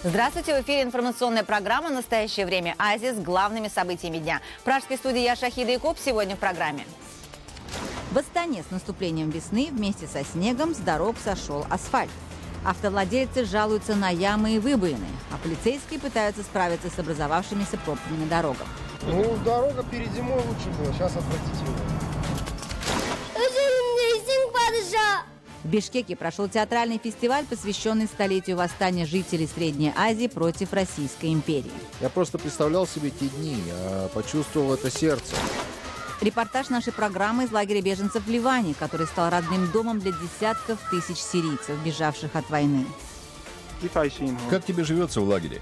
Здравствуйте, в эфире информационная программа «Настоящее время Азии» с главными событиями дня. В пражской студии я, Шахида Якуб, сегодня в программе. В Астане с наступлением весны вместе со снегом с дорог сошел асфальт. Автовладельцы жалуются на ямы и выбоины, а полицейские пытаются справиться с образовавшимися пробками на дорогах. Дорога перед зимой лучше была, сейчас отвратительно. В Бишкеке прошел театральный фестиваль, посвященный столетию восстания жителей Средней Азии против Российской империи. Я просто представлял себе те дни, почувствовал это сердце. Репортаж нашей программы из лагеря беженцев в Ливане, который стал родным домом для десятков тысяч сирийцев, бежавших от войны. Как тебе живется в лагере?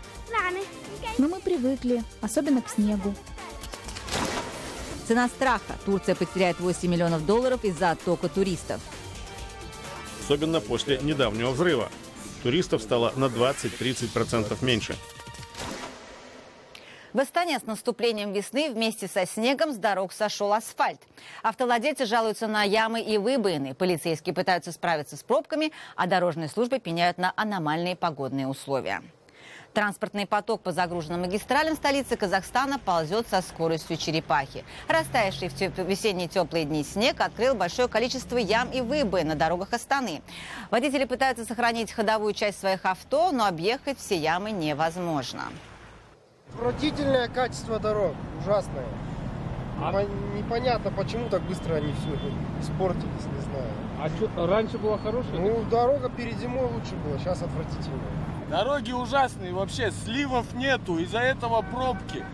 Но мы привыкли, особенно к снегу. Цена страха. Турция потеряет $8 миллионов из-за оттока туристов. Особенно после недавнего взрыва. Туристов стало на 20-30% меньше. В Астане с наступлением весны вместе со снегом с дорог сошел асфальт. Автовладельцы жалуются на ямы и выбоины. Полицейские пытаются справиться с пробками, а дорожные службы пеняют на аномальные погодные условия. Транспортный поток по загруженным магистралям столицы Казахстана ползет со скоростью черепахи. Растаявший в весенние теплые дни снег открыл большое количество ям и выбоин на дорогах Астаны. Водители пытаются сохранить ходовую часть своих авто, но объехать все ямы невозможно. Отвратительное качество дорог, ужасное. Непонятно, почему так быстро они все испортились, не знаю. А что, раньше было хорошее? Дорога перед зимой лучше была, сейчас отвратительно. Дороги ужасные, вообще сливов нету, из-за этого пробки.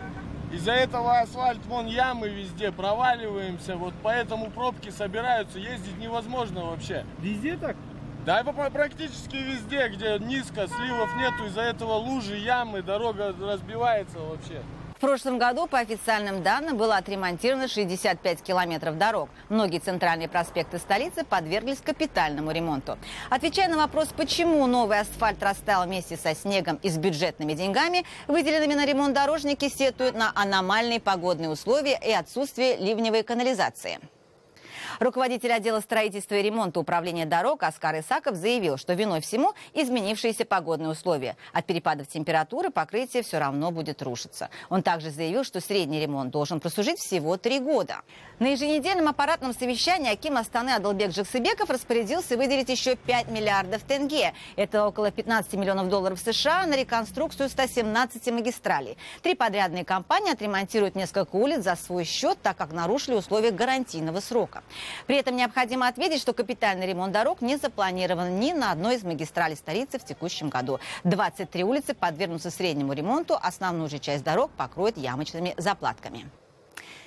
Из-за этого асфальт, вон ямы везде, проваливаемся, вот поэтому пробки собираются, ездить невозможно вообще. Везде так? Да, практически везде, где низко, сливов нету, из-за этого лужи, ямы, дорога разбивается вообще. В прошлом году, по официальным данным, было отремонтировано 65 километров дорог. Многие центральные проспекты столицы подверглись капитальному ремонту. Отвечая на вопрос, почему новый асфальт растаял вместе со снегом и с бюджетными деньгами, выделенными на ремонт дорожники сетуют на аномальные погодные условия и отсутствие ливневой канализации. Руководитель отдела строительства и ремонта управления дорог Оскар Исаков заявил, что виной всему изменившиеся погодные условия. От перепадов температуры покрытие все равно будет рушиться. Он также заявил, что средний ремонт должен прослужить всего 3 года. На еженедельном аппаратном совещании аким Астаны Адылбек Жаксыбеков распорядился выделить еще 5 миллиардов тенге. Это около $15 миллионов США на реконструкцию 117 магистралей. 3 подрядные компании отремонтируют несколько улиц за свой счет, так как нарушили условия гарантийного срока. При этом необходимо отметить, что капитальный ремонт дорог не запланирован ни на одной из магистралей столицы в текущем году. 23 улицы подвергнутся среднему ремонту, основную же часть дорог покроют ямочными заплатками.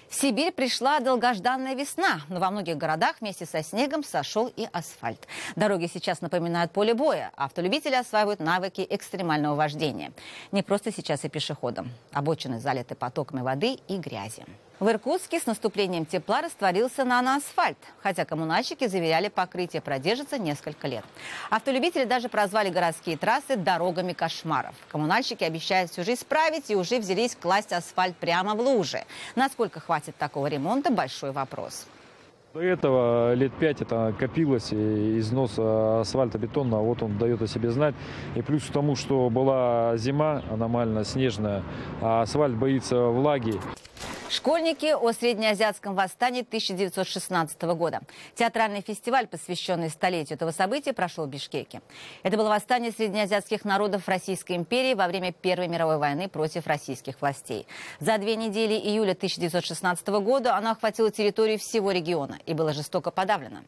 В Сибирь пришла долгожданная весна, но во многих городах вместе со снегом сошел и асфальт. Дороги сейчас напоминают поле боя. Автолюбители осваивают навыки экстремального вождения. Не просто сейчас и пешеходам. Обочины залиты потоками воды и грязи. В Иркутске с наступлением тепла растворился наноасфальт, хотя коммунальщики заверяли, покрытие продержится несколько лет. Автолюбители даже прозвали городские трассы дорогами кошмаров. Коммунальщики обещают все же исправить и уже взялись класть асфальт прямо в лужи. Насколько хватит такого ремонта – большой вопрос. До этого лет 5 это копилось, и износ асфальтобетона, вот он дает о себе знать. И плюс к тому, что была зима аномально снежная, а асфальт боится влаги. Школьники о среднеазиатском восстании 1916 года. Театральный фестиваль, посвященный столетию этого события, прошел в Бишкеке. Это было восстание среднеазиатских народов Российской империи во время Первой мировой войны против российских властей. За 2 недели июля 1916 года оно охватило территорию всего региона и было жестоко подавлено.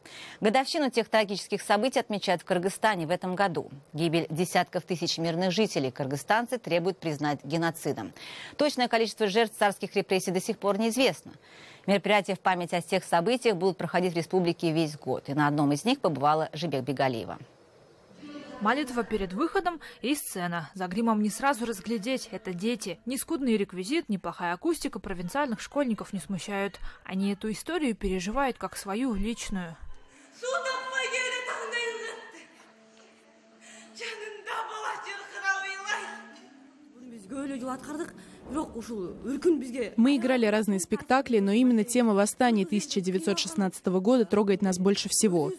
Годовщину тех трагических событий отмечают в Кыргызстане в этом году. Гибель десятков тысяч мирных жителей кыргызстанцы требуют признать геноцидом. Точное количество жертв царских репрессий до сих пор неизвестно. Мероприятия в память о тех событиях будут проходить в республике весь год. И на одном из них побывала Жибек Бегалиева. Молитва перед выходом и сцена. За гримом не сразу разглядеть. Это дети. Ни скудный реквизит, ни плохая акустика провинциальных школьников не смущают. Они эту историю переживают как свою личную. Мы играли разные спектакли, но именно тема восстания 1916 года трогает нас больше всего.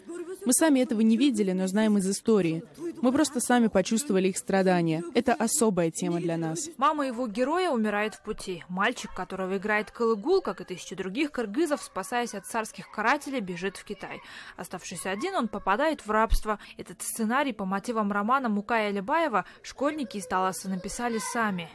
Мы сами этого не видели, но знаем из истории. Мы просто сами почувствовали их страдания. Это особая тема для нас. Мама его героя умирает в пути. Мальчик, которого играет Кылыгул, как и тысячи других кыргызов, спасаясь от царских карателей, бежит в Китай. Оставшись один, он попадает в рабство. Этот сценарий по мотивам романа Мукая Алибаева школьники из Таласа написали сами.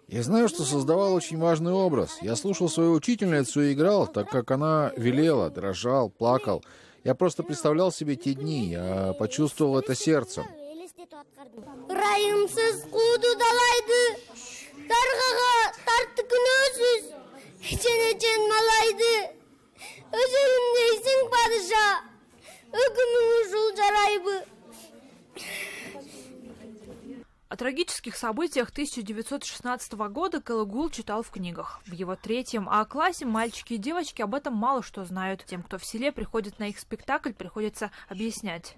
Я знаю, что создавал очень важный образ. Я слушал свою учительницу и играл, так как она велела, дрожал, плакал. Я просто представлял себе те дни, я почувствовал это сердцем. О трагических событиях 1916 года Кылыгул читал в книгах. В его 3-м А-классе мальчики и девочки об этом мало что знают. Тем, кто в селе приходит на их спектакль, приходится объяснять.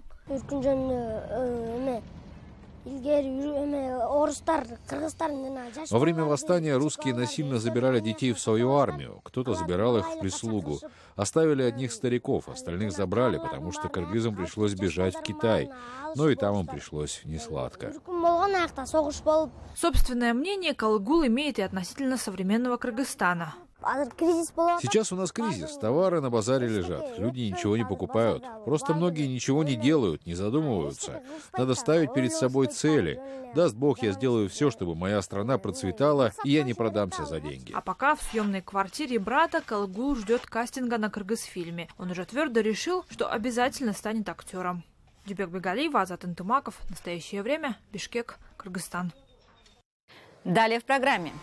Во время восстания русские насильно забирали детей в свою армию. Кто-то забирал их в прислугу. Оставили одних стариков, остальных забрали, потому что кыргызам пришлось бежать в Китай. Но и там им пришлось несладко. Собственное мнение Кылыгул имеет и относительно современного Кыргызстана. Сейчас у нас кризис, товары на базаре лежат, люди ничего не покупают. Просто многие ничего не делают, не задумываются. Надо ставить перед собой цели. Даст Бог, я сделаю все, чтобы моя страна процветала, и я не продамся за деньги. А пока в съемной квартире брата Кылыгул ждет кастинга на Кыргызфильме. Он уже твердо решил, что обязательно станет актером. Дюбек Бегалиева, Азат Интымаков. Настоящее время. Бишкек, Кыргызстан. Далее в программе.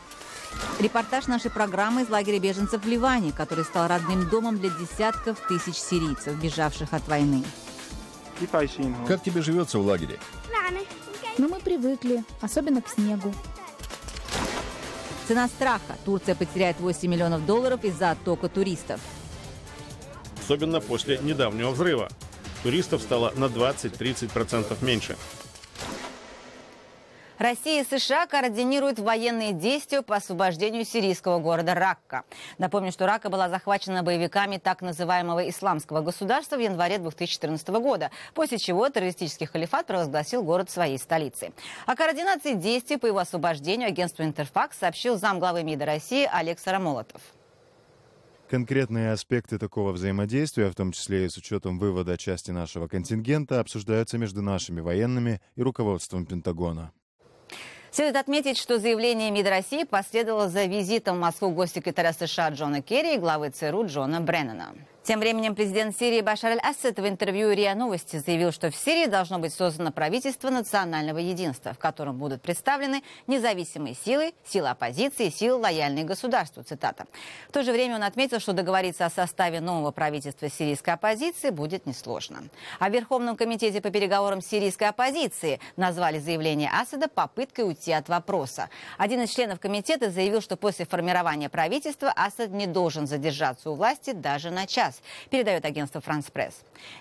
Репортаж нашей программы из лагеря беженцев в Ливане, который стал родным домом для десятков тысяч сирийцев, бежавших от войны. Как тебе живется в лагере? Но мы привыкли, особенно к снегу. Цена страха. Турция потеряет $8 миллионов из-за оттока туристов. Особенно после недавнего взрыва. Туристов стало на 20-30% меньше. Россия и США координируют военные действия по освобождению сирийского города Ракка. Напомню, что Ракка была захвачена боевиками так называемого исламского государства в январе 2014 года, после чего террористический халифат провозгласил город своей столицей. О координации действий по его освобождению агентству «Интерфакс» сообщил замглавы МИДа России Олег Сарамолотов. Конкретные аспекты такого взаимодействия, в том числе и с учетом вывода части нашего контингента, обсуждаются между нашими военными и руководством Пентагона. Следует отметить, что заявление МИД России последовало за визитом в Москву госсекретаря США Джона Керри и главы ЦРУ Джона Бреннана. Тем временем президент Сирии Башар аль-Асад в интервью РИА Новости заявил, что в Сирии должно быть создано правительство национального единства, в котором будут представлены независимые силы, силы оппозиции и силы, лояльные государству. Цитата. В то же время он отметил, что договориться о составе нового правительства сирийской оппозиции будет несложно. А в Верховном комитете по переговорам сирийской оппозиции назвали заявление Асада попыткой уйти от вопроса. Один из членов комитета заявил, что после формирования правительства Асад не должен задержаться у власти даже на час. Передает агентство «Франс Пресс».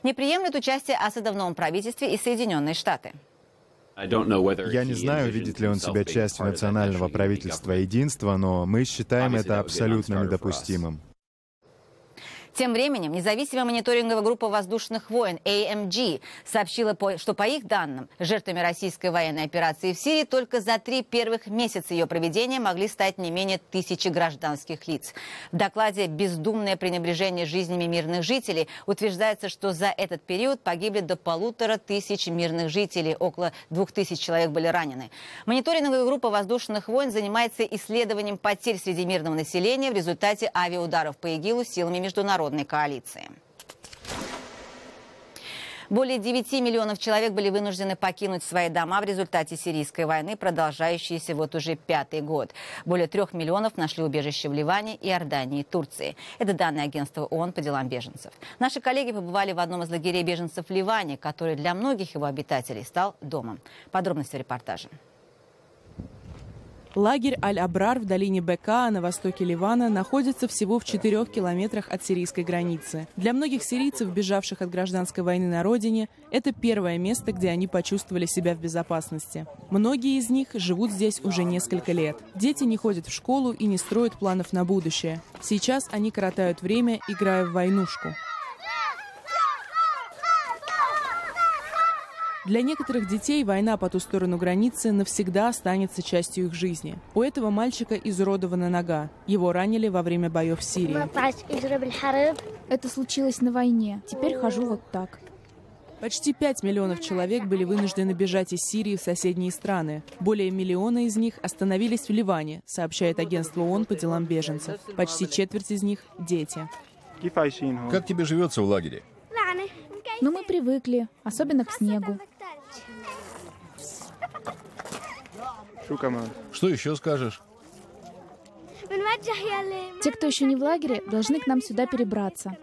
Не приемлет участие Асада в новом правительстве и Соединенные Штаты. Я не знаю, видит ли он себя частью национального правительства единства, но мы считаем это абсолютно недопустимым. Тем временем независимая мониторинговая группа воздушных войн AMG сообщила, что по их данным, жертвами российской военной операции в Сирии только за 3 первых месяца ее проведения могли стать не менее 1000 гражданских лиц. В докладе «Бездумное пренебрежение жизнями мирных жителей» утверждается, что за этот период погибли до 1500 мирных жителей, около 2000 человек были ранены. Мониторинговая группа воздушных войн занимается исследованием потерь среди мирного населения в результате авиаударов по ИГИЛу силами международной коалиции. Более 9 миллионов человек были вынуждены покинуть свои дома в результате сирийской войны, продолжающейся вот уже 5-й год. Более 3 миллионов нашли убежище в Ливане, Иордании и Турции. Это данные агентства ООН по делам беженцев. Наши коллеги побывали в одном из лагерей беженцев в Ливане, который для многих его обитателей стал домом. Подробности в репортаже. Лагерь Аль-Абрар в долине Бека на востоке Ливана находится всего в 4 километрах от сирийской границы. Для многих сирийцев, бежавших от гражданской войны на родине, это первое место, где они почувствовали себя в безопасности. Многие из них живут здесь уже несколько лет. Дети не ходят в школу и не строят планов на будущее. Сейчас они коротают время, играя в войнушку. Для некоторых детей война по ту сторону границы навсегда останется частью их жизни. У этого мальчика изуродована нога. Его ранили во время боев в Сирии. Это случилось на войне. Теперь хожу вот так. Почти 5 миллионов человек были вынуждены бежать из Сирии в соседние страны. Более миллиона из них остановились в Ливане, сообщает агентство ООН по делам беженцев. Почти четверть из них – дети. Как тебе живется в лагере? Но мы привыкли, особенно к снегу. Что еще скажешь? Те, кто еще не в лагере, должны к нам сюда перебраться.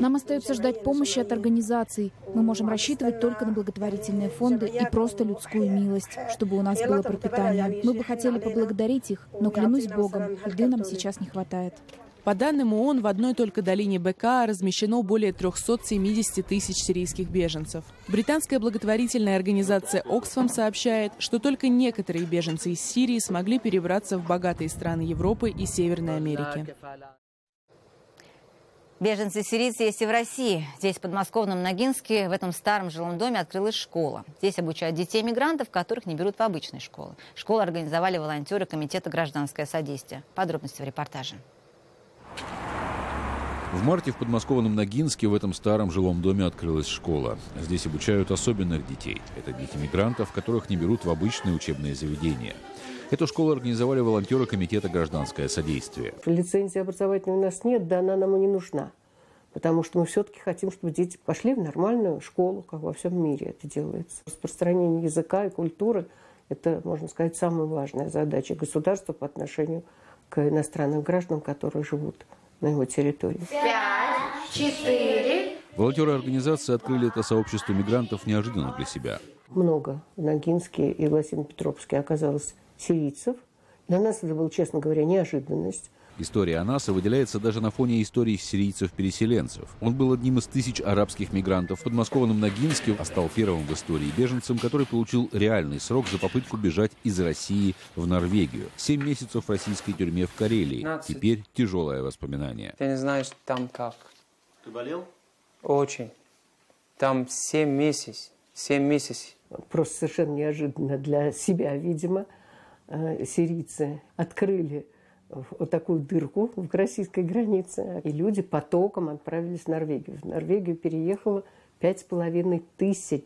Нам остается ждать помощи от организаций. Мы можем рассчитывать только на благотворительные фонды и просто людскую милость, чтобы у нас было пропитание. Мы бы хотели поблагодарить их, но, клянусь Богом, еды нам сейчас не хватает. По данным ООН, в одной только долине Бека размещено более 370 тысяч сирийских беженцев. Британская благотворительная организация Oxfam сообщает, что только некоторые беженцы из Сирии смогли перебраться в богатые страны Европы и Северной Америки. Беженцы-сирийцы есть и в России. Здесь, в подмосковном Ногинске, в этом старом жилом доме открылась школа. Здесь обучают детей-мигрантов, которых не берут в обычные школы. Школу организовали волонтеры Комитета «Гражданское содействие». Подробности в репортаже. В марте в подмосковном Ногинске в этом старом жилом доме открылась школа. Здесь обучают особенных детей. Это дети мигрантов, которых не берут в обычные учебные заведения. Эту школу организовали волонтеры Комитета «Гражданское содействие». Лицензии образовательной у нас нет, да она нам и не нужна. Потому что мы все-таки хотим, чтобы дети пошли в нормальную школу, как во всем мире это делается. Распространение языка и культуры – это, можно сказать, самая важная задача государства по отношению к иностранным гражданам, которые живут на его территории. 5, 4. Волонтеры организации открыли это сообщество мигрантов неожиданно для себя. Много в Ногинске и Лосино-Петровске оказалось сирийцев. Для нас это была, честно говоря, неожиданность. История Анаса выделяется даже на фоне историй сирийцев-переселенцев. Он был одним из тысяч арабских мигрантов в подмосковном Ногинске, а стал первым в истории беженцем, который получил реальный срок за попытку бежать из России в Норвегию. 7 месяцев в российской тюрьме в Карелии. 15. Теперь тяжелое воспоминание. Ты не знаешь, там как. Ты болел? Очень. Там 7 месяцев. 7 месяцев. Просто совершенно неожиданно для себя, видимо, сирийцы открыли вот такую дырку в российской границе. И люди потоком отправились в Норвегию. В Норвегию переехало 5500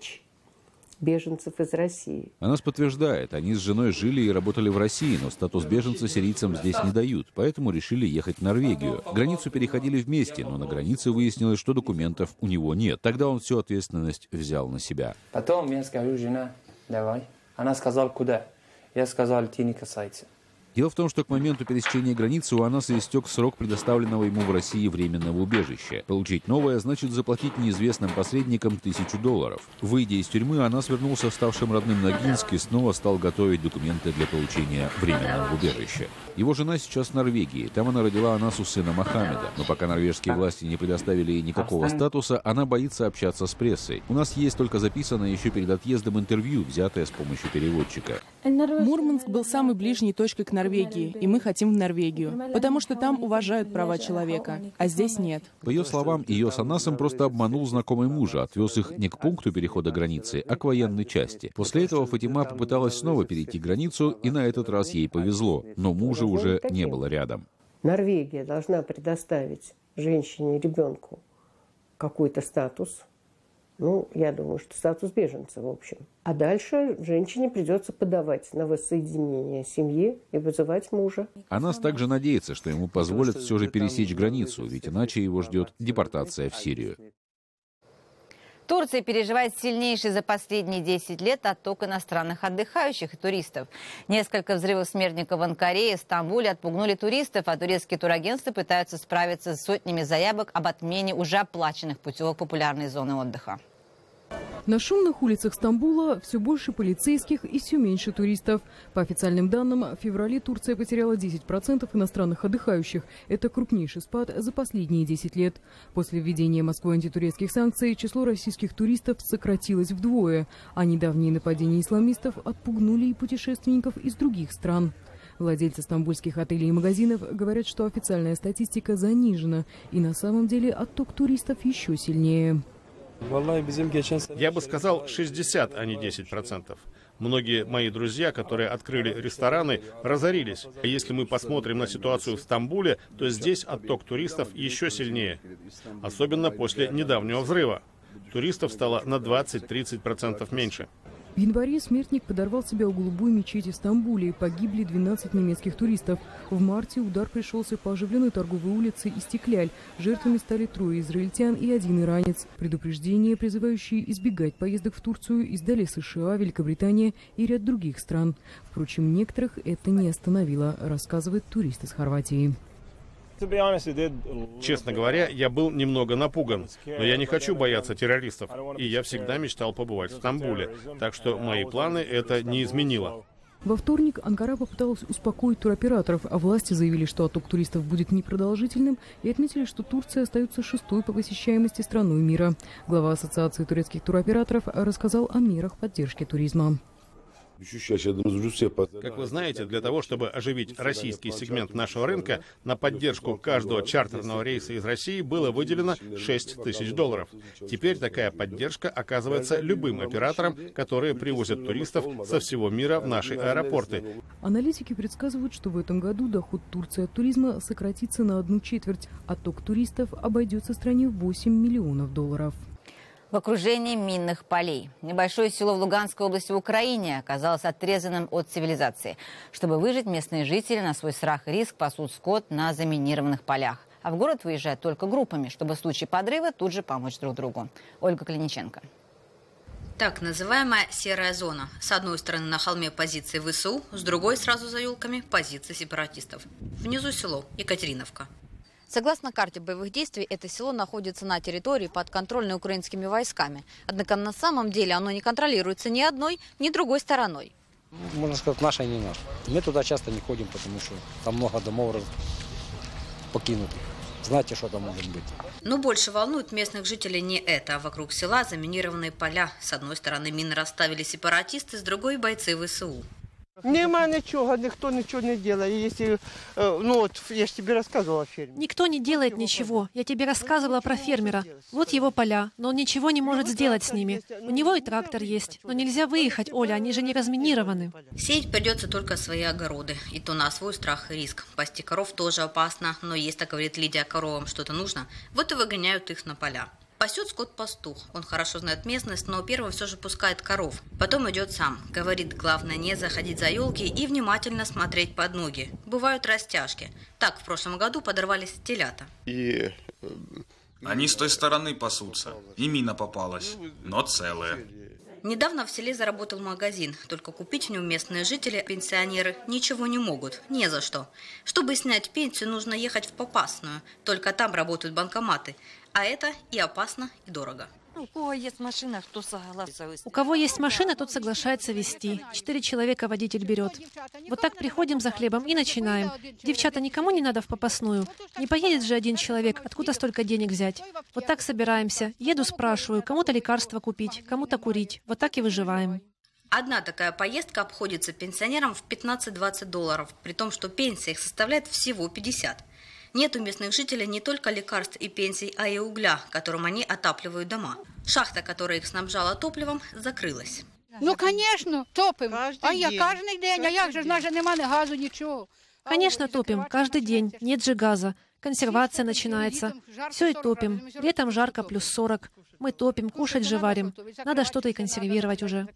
беженцев из России. Анас подтверждает, они с женой жили и работали в России, но статус беженца сирийцам здесь не дают, поэтому решили ехать в Норвегию. Границу переходили вместе, но на границе выяснилось, что документов у него нет. Тогда он всю ответственность взял на себя. Потом я скажу, жена, давай. Она сказала, куда? Я сказал, ты не касайся. Дело в том, что к моменту пересечения границы у Анаса истек срок предоставленного ему в России временного убежища. Получить новое значит заплатить неизвестным посредникам $1000. Выйдя из тюрьмы, Анас вернулся в ставшем родным Ногинске и снова стал готовить документы для получения временного убежища. Его жена сейчас в Норвегии. Там она родила Анасу сына Мохаммеда. Но пока норвежские власти не предоставили ей никакого статуса, она боится общаться с прессой. У нас есть только записанное еще перед отъездом интервью, взятое с помощью переводчика. Мурманск был самой ближней точкой к Норвегии, и мы хотим в Норвегию, потому что там уважают права человека, а здесь нет. По ее словам, ее с Анасом просто обманул знакомый мужа, отвез их не к пункту перехода границы, а к военной части. После этого Фатима попыталась снова перейти границу, и на этот раз ей повезло, но мужа уже не было рядом. Норвегия должна предоставить женщине и ребенку какой-то статус. Ну, я думаю, что статус беженца, в общем. А дальше женщине придется подавать на воссоединение семьи и вызывать мужа. Анас также надеется, что ему позволят все же пересечь границу, ведь иначе его ждет депортация в Сирию. Турция переживает сильнейший за последние 10 лет отток иностранных отдыхающих и туристов. Несколько взрывов смертников в Анкаре и Стамбуле отпугнули туристов, а турецкие турагентства пытаются справиться с сотнями заявок об отмене уже оплаченных путевок в популярные зоны отдыха. На шумных улицах Стамбула все больше полицейских и все меньше туристов. По официальным данным, в феврале Турция потеряла 10% иностранных отдыхающих. Это крупнейший спад за последние 10 лет. После введения Москвой антитурецких санкций число российских туристов сократилось вдвое, а недавние нападения исламистов отпугнули и путешественников из других стран. Владельцы стамбульских отелей и магазинов говорят, что официальная статистика занижена, и на самом деле отток туристов еще сильнее. Я бы сказал 60, а не 10%. Многие мои друзья, которые открыли рестораны, разорились. А если мы посмотрим на ситуацию в Стамбуле, то здесь отток туристов еще сильнее. Особенно после недавнего взрыва. Туристов стало на 20-30% меньше. В январе смертник подорвал себя у голубой мечети в Стамбуле. Погибли 12 немецких туристов. В марте удар пришелся по оживленной торговой улице Истикляль. Жертвами стали 3 израильтян и 1 иранец. Предупреждения, призывающие избегать поездок в Турцию, издали США, Великобритания и ряд других стран. Впрочем, некоторых это не остановило, рассказывает турист из Хорватии. Честно говоря, я был немного напуган, но я не хочу бояться террористов, и я всегда мечтал побывать в Стамбуле, так что мои планы это не изменило. Во вторник Анкара попыталась успокоить туроператоров, а власти заявили, что отток туристов будет непродолжительным, и отметили, что Турция остается 6-й по посещаемости страной мира. Глава Ассоциации турецких туроператоров рассказал о мерах поддержки туризма. Как вы знаете, для того, чтобы оживить российский сегмент нашего рынка, на поддержку каждого чартерного рейса из России было выделено $6000. Теперь такая поддержка оказывается любым операторам, которые привозят туристов со всего мира в наши аэропорты. Аналитики предсказывают, что в этом году доход Турции от туризма сократится на 1/4. Отток туристов обойдется стране в $8 миллионов. В окружении минных полей. Небольшое село в Луганской области в Украине оказалось отрезанным от цивилизации. Чтобы выжить, местные жители на свой страх и риск пасут скот на заминированных полях. А в город выезжают только группами, чтобы в случае подрыва тут же помочь друг другу. Ольга Клиниченко. Так называемая серая зона. С одной стороны на холме позиции ВСУ, с другой сразу за елками позиции сепаратистов. Внизу село Екатериновка. Согласно карте боевых действий, это село находится на территории подконтрольной украинскими войсками. Однако на самом деле оно не контролируется ни одной, ни другой стороной. Можно сказать, наше и не наше. Мы туда часто не ходим, потому что там много домов покинутых. Знаете, что там может быть. Но больше волнует местных жителей не это. Вокруг села заминированные поля. С одной стороны мины расставили сепаратисты, с другой бойцы ВСУ. Нема ничего, никто ничего не делает. Если, я же тебе рассказывала о ферме. Никто не делает ничего. Я тебе рассказывала про фермера. Вот его поля, но он ничего не может сделать с ними. У него и трактор есть, но нельзя выехать, Оля, они же не разминированы. Сеять придется только свои огороды, и то на свой страх и риск. Пасти коров тоже опасно, но если, говорит Лидия, коровам что-то нужно, вот и выгоняют их на поля. Пасет скот пастух. Он хорошо знает местность, но первым все же пускает коров. Потом идет сам. Говорит, главное не заходить за елки и внимательно смотреть под ноги. Бывают растяжки. Так, в прошлом году подорвались телята. Они с той стороны пасутся. И мина попалась, но целая. Недавно в селе заработал магазин. Только купить в нем местные жители, пенсионеры, ничего не могут. Не за что. Чтобы снять пенсию, нужно ехать в Попасную. Только там работают банкоматы. А это и опасно, и дорого. У кого есть машина, тот соглашается везти. 4 человека водитель берет. Вот так приходим за хлебом и начинаем. Девчата, никому не надо в Попасную. Не поедет же один человек, откуда столько денег взять? Вот так собираемся. Еду, спрашиваю, кому-то лекарства купить, кому-то курить. Вот так и выживаем. Одна такая поездка обходится пенсионерам в $15-20, при том, что пенсия их составляет всего 50. Нет у местных жителей не только лекарств и пенсий, а и угля, которым они отапливают дома. Шахта, которая их снабжала топливом, закрылась. Ну, конечно, топим. Я каждый день, а як же, в нас же нема ни газу, ничего. Конечно, топим. Каждый день. Нет же газа. Консервация начинается. Все и топим. Летом жарко +40. Мы топим, кушать же варим. Надо что-то и консервировать уже.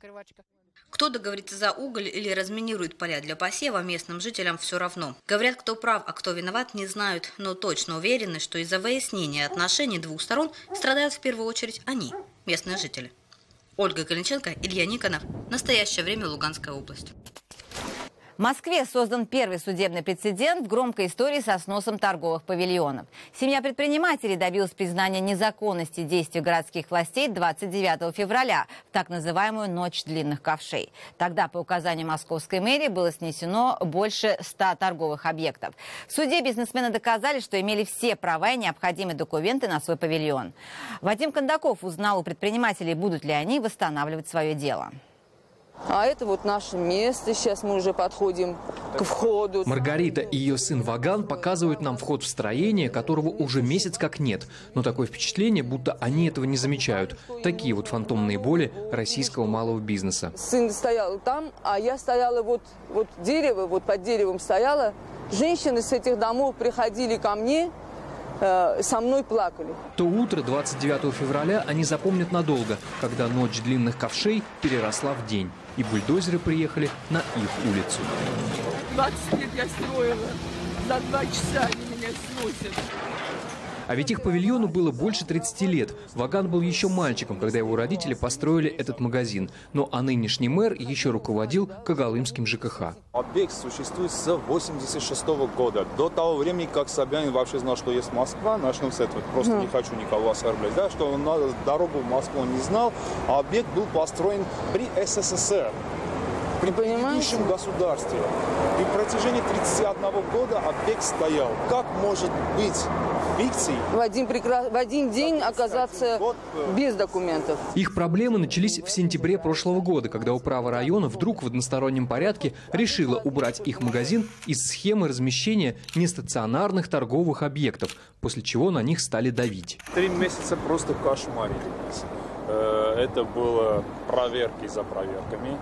Кто договорится за уголь или разминирует поля для посева, местным жителям все равно. Говорят, кто прав, а кто виноват, не знают, но точно уверены, что из-за выяснения отношений двух сторон страдают в первую очередь они, местные жители. Ольга Клиниченко, Илья Никонов. Настоящее время, Луганская область. В Москве создан первый судебный прецедент в громкой истории со сносом торговых павильонов. Семья предпринимателей добилась признания незаконности действий городских властей 29 февраля в так называемую «Ночь длинных ковшей». Тогда по указанию московской мэрии было снесено больше 100 торговых объектов. В суде бизнесмены доказали, что имели все права и необходимые документы на свой павильон. Вадим Кондаков узнал у предпринимателей, будут ли они восстанавливать свое дело. А это вот наше место. Сейчас мы уже подходим к входу. Маргарита и ее сын Ваган показывают нам вход в строение, которого уже месяц как нет. Но такое впечатление, будто они этого не замечают. Такие вот фантомные боли российского малого бизнеса. Сын стоял там, а я стояла вот дерево, вот под деревом стояла. Женщины с этих домов приходили ко мне, со мной плакали. То утро 29 февраля они запомнят надолго, когда ночь длинных ковшей переросла в день. И бульдозеры приехали на их улицу. 20 лет я строила. За 2 часа они меня сносят. А ведь их павильону было больше 30 лет. Ваган был еще мальчиком, когда его родители построили этот магазин. Ну а нынешний мэр еще руководил Когалымским ЖКХ. Объект существует с 1986 года. До того времени, как Собянин вообще знал, что есть Москва, начнем с этого. Просто не хочу никого оскорблять. Да, что он дорогу в Москву не знал. А объект был построен при СССР. При предыдущем государстве. И в протяжении 31 года объект стоял. Как может быть фикцией в один день оказаться без документов? Их проблемы начались в сентябре прошлого года, когда управа района вдруг в одностороннем порядке решила убрать их магазин из схемы размещения нестационарных торговых объектов, после чего на них стали давить. 3 месяца просто кошмарили нас. Это было проверки за проверками.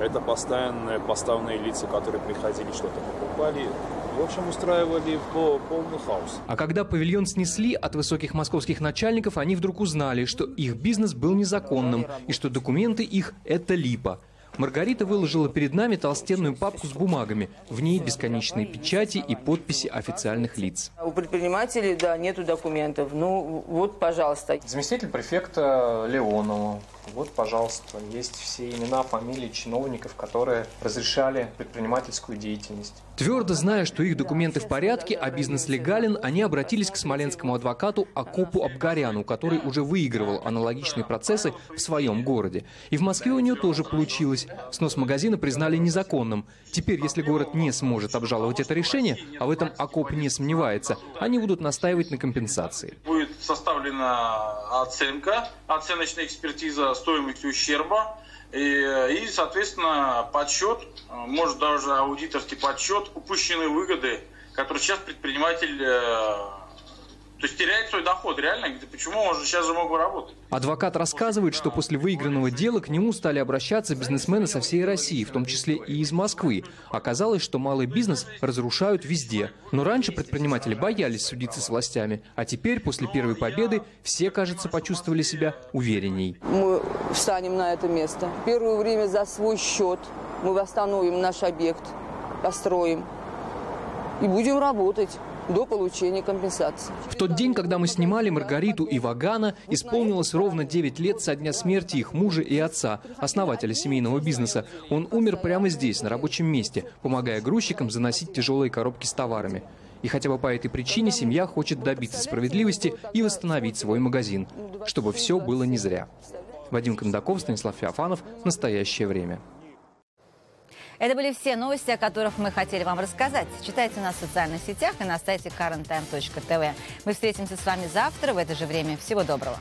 Это постоянные поставные лица, которые приходили, что-то покупали. В общем, устраивали полный хаос. А когда павильон снесли, от высоких московских начальников они вдруг узнали, что их бизнес был незаконным и что документы их – это липа. Маргарита выложила перед нами толстенную папку с бумагами. В ней бесконечные печати и подписи официальных лиц. У предпринимателей, да, нету документов. Ну, вот, пожалуйста. Заместитель префекта Леонова. Вот, пожалуйста, есть все имена, фамилии чиновников, которые разрешали предпринимательскую деятельность. Твердо зная, что их документы в порядке, а бизнес легален, они обратились к смоленскому адвокату Акопу Абгаряну, который уже выигрывал аналогичные процессы в своем городе. И в Москве у нее тоже получилось. Снос магазина признали незаконным. Теперь, если город не сможет обжаловать это решение, а в этом Акоп не сомневается, они будут настаивать на компенсации. Будет составлена оценка, оценочная экспертиза стоимости ущерба и, соответственно, подсчет, может даже аудиторский подсчет упущенной выгоды, которую сейчас предприниматель, то есть теряет свой доход реально. Почему он же сейчас же мог бы работать? Адвокат рассказывает, что после выигранного дела к нему стали обращаться бизнесмены со всей России, в том числе и из Москвы. Оказалось, что малый бизнес разрушают везде. Но раньше предприниматели боялись судиться с властями. А теперь, после первой победы, все, кажется, почувствовали себя уверенней. Мы встанем на это место. Первое время за свой счет мы восстановим наш объект, построим и будем работать до получения компенсации. В тот день, когда мы снимали Маргариту и Вагана, исполнилось ровно 9 лет со дня смерти их мужа и отца, основателя семейного бизнеса. Он умер прямо здесь, на рабочем месте, помогая грузчикам заносить тяжелые коробки с товарами. И хотя бы по этой причине семья хочет добиться справедливости и восстановить свой магазин, чтобы все было не зря. Вадим Кондаков, Станислав Феофанов. Настоящее время. Это были все новости, о которых мы хотели вам рассказать. Читайте нас в социальных сетях и на сайте currenttime.tv. Мы встретимся с вами завтра в это же время. Всего доброго.